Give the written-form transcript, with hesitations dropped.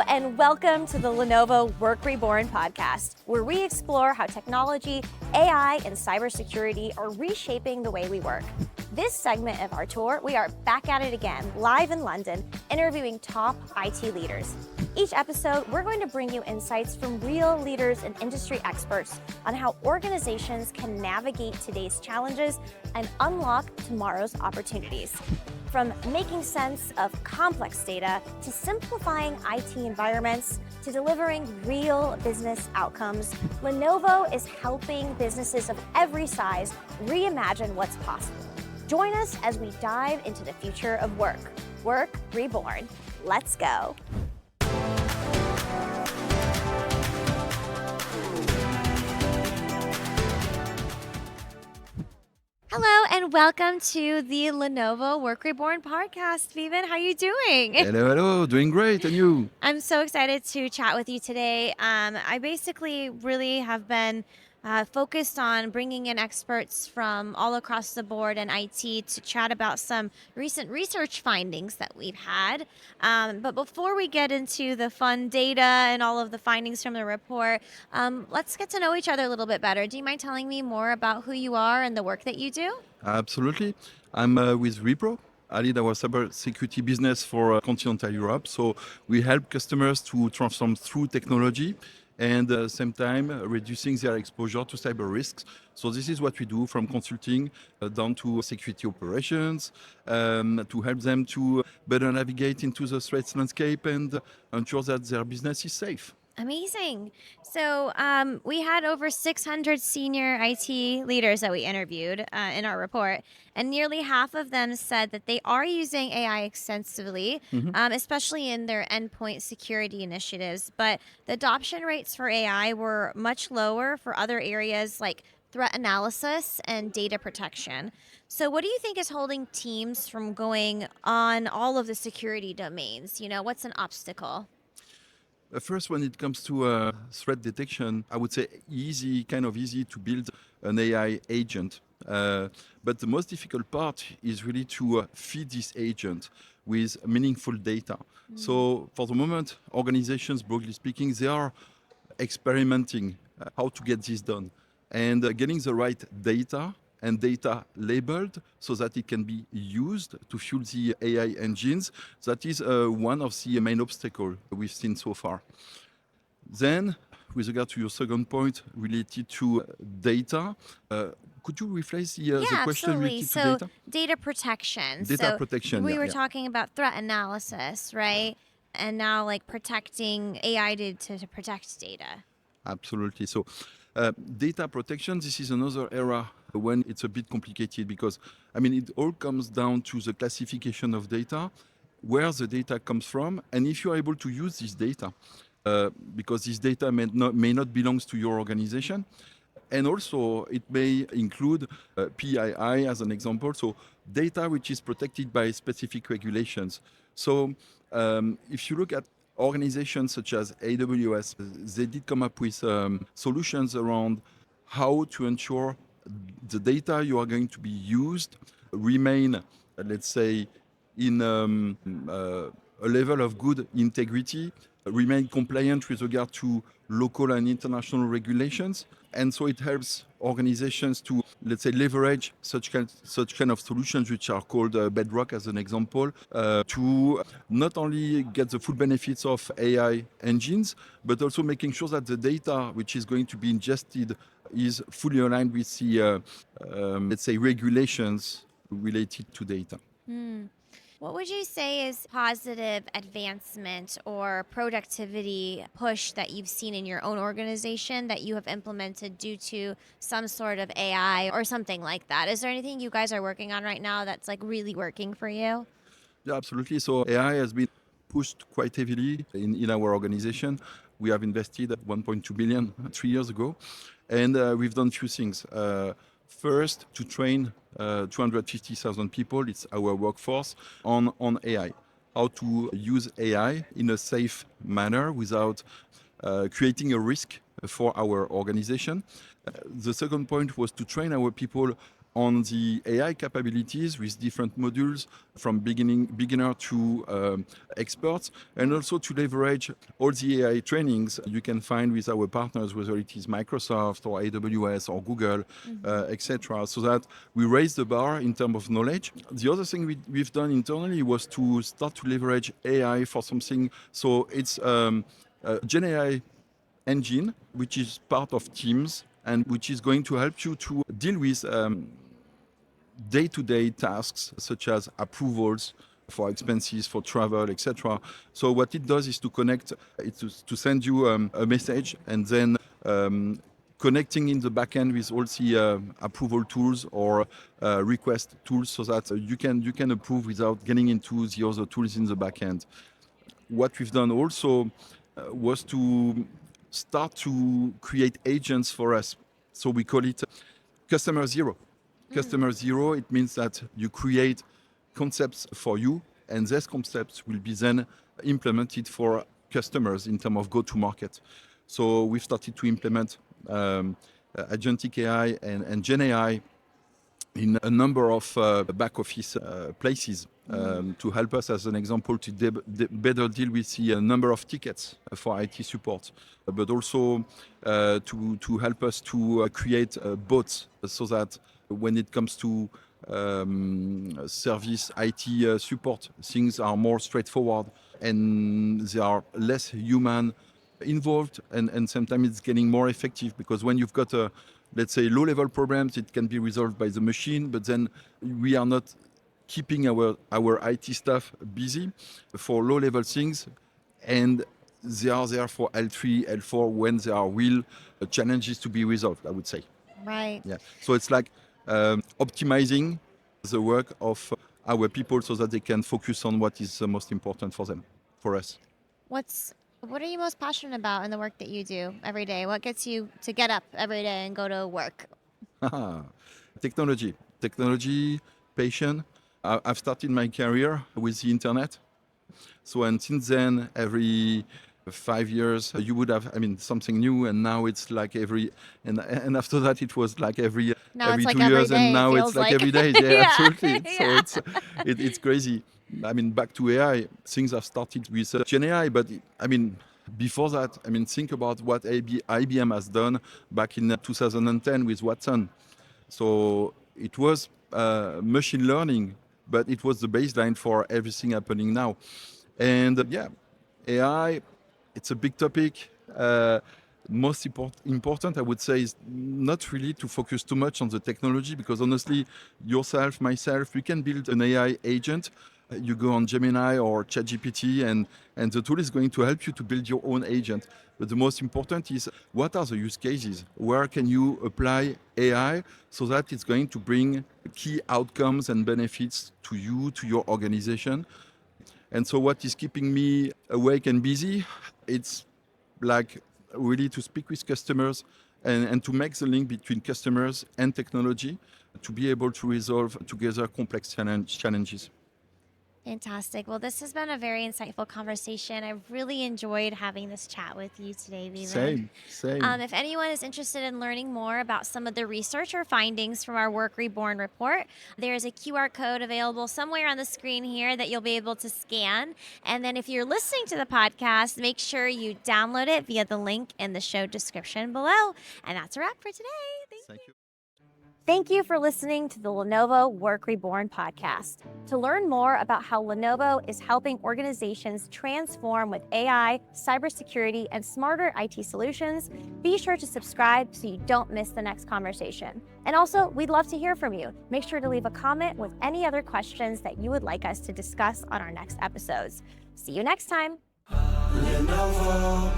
and welcome to the Lenovo Work Reborn podcast, where we explore how technology, AI, and cybersecurity are reshaping the way we work. This segment of our tour, we are back at it again, live in London, interviewing top IT leaders. Each episode, we're going to bring you insights from real leaders and industry experts on how organizations can navigate today's challenges and unlock tomorrow's opportunities. From making sense of complex data, to simplifying IT environments, to delivering real business outcomes, Lenovo is helping businesses of every size reimagine what's possible. Join us as we dive into the future of work. Work Reborn. Let's go. Hello and welcome to the Lenovo Work Reborn podcast. Vivien, how are you doing? Hello. Doing great. And you? I'm so excited to chat with you today. I basically really have been focused on bringing in experts from all across the board in IT to chat about some recent research findings that we've had. But before we get into the fun data and all of the findings from the report, let's get to know each other a little bit better. Do you mind telling me more about who you are and the work that you do? Absolutely. I'm with Reborn. I lead our cybersecurity business for Continental Europe. So we help customers to transform through technology and at the same time reducing their exposure to cyber risks. So this is what we do, from consulting down to security operations, to help them to better navigate into the threats landscape and ensure that their business is safe. Amazing. So we had over 600 senior IT leaders that we interviewed in our report, and nearly half of them said that they are using AI extensively, especially in their endpoint security initiatives. But the adoption rates for AI were much lower for other areas like threat analysis and data protection. So what do you think is holding teams from going on all of the security domains? You know, what's an obstacle? First, when it comes to threat detection, I would say kind of easy to build an AI agent. But the most difficult part is really to feed this agent with meaningful data. So for the moment, organizations, broadly speaking, they are experimenting how to get this done. And getting the right data and data labeled so that it can be used to fuel the AI engines. That is one of the main obstacles we've seen so far. Then, with regard to your second point related to data, could you rephrase the question related to data? Data protection. Data protection, We were yeah. talking about threat analysis, right? And now like protecting AI to protect data. Absolutely. So data protection, this is another area when it's a bit complicated because, it all comes down to the classification of data, where the data comes from, and if you are able to use this data, because this data may not belong to your organization. And also, it may include PII as an example, so data which is protected by specific regulations. So if you look at organizations such as AWS, they did come up with solutions around how to ensure the data you are going to be used remain, let's say, in a level of good integrity, remain compliant with regard to local and international regulations. And so it helps organizations to, let's say, leverage such kind of solutions, which are called Bedrock as an example, to not only get the full benefits of AI engines, but also making sure that the data which is going to be ingested is fully aligned with the, let's say, regulations related to data. What would you say is positive advancement or productivity push that you've seen in your own organization that you have implemented due to some sort of AI or something like that? Is there anything you guys are working on right now that's like really working for you? Yeah, absolutely. So AI has been pushed quite heavily in our organization. We have invested 1.2 billion 3 years ago, and we've done a few things. First, to train 250,000 people, it's our workforce, on AI. How to use AI in a safe manner without creating a risk for our organization. The second point was to train our people on the AI capabilities with different modules from beginner to experts, and also to leverage all the AI trainings you can find with our partners, whether it is Microsoft or AWS or Google, etc., so that we raise the bar in terms of knowledge. The other thing we've done internally was to start to leverage AI for something. So it's GenAI engine, which is part of Teams and which is going to help you to deal with day-to-day tasks such as approvals for expenses, for travel, etc. So what it does is to connect, to send you a message, and then connecting in the backend with all the approval tools or request tools, so that you can approve without getting into the other tools in the backend. What we've done also was to start to create agents for us. So we call it Customer Zero. Customer Zero, it means that you create concepts for you, and these concepts will be then implemented for customers in terms of go-to-market. So we've started to implement agentic AI and GenAI in a number of back office places to help us, as an example, to better deal with the number of tickets for IT support, but also to help us to create bots, so that when it comes to service IT support, things are more straightforward and they are less human involved, and sometimes it's getting more effective, because when you've got let's say low-level problems, it can be resolved by the machine, but then we are not keeping our IT staff busy for low-level things, and they are there for L3, L4 when there are real challenges to be resolved, I would say. Right. Yeah. So it's like optimizing the work of our people so that they can focus on what is most important for them, for us. What are you most passionate about in the work that you do every day? What gets you to get up every day and go to work? Technology, passion. I've started my career with the internet. So, and since then, every 5 years, you would have, something new, and now it's like and after that, it was like every It's like 2 every years, day, and now it it's feels like like. every day. Yeah, Yeah. absolutely. Yeah. So it's crazy. Back to AI, things have started with GenAI, but before that, think about what IBM has done back in 2010 with Watson. So it was machine learning, but it was the baseline for everything happening now. And AI, it's a big topic. Most important, I would say, is not really to focus too much on the technology, because honestly, yourself, myself, we can build an AI agent. You go on Gemini or ChatGPT, and the tool is going to help you to build your own agent. But the most important is, what are the use cases? Where can you apply AI so that it's going to bring key outcomes and benefits to you, to your organization? And so what is keeping me awake and busy? It's like really to speak with customers and to make the link between customers and technology, to be able to resolve together complex challenges. Fantastic. Well, this has been a very insightful conversation. I really enjoyed having this chat with you today, Vivien. Same. If anyone is interested in learning more about some of the research or findings from our Work Reborn report, there is a QR code available somewhere on the screen here that you'll be able to scan. And then if you're listening to the podcast, make sure you download it via the link in the show description below. And that's a wrap for today. Thank you. Thank you for listening to the Lenovo Work Reborn podcast. To learn more about how Lenovo is helping organizations transform with AI, cybersecurity, and smarter IT solutions, be sure to subscribe so you don't miss the next conversation. And also, we'd love to hear from you. Make sure to leave a comment with any other questions that you would like us to discuss on our next episodes. See you next time. Lenovo.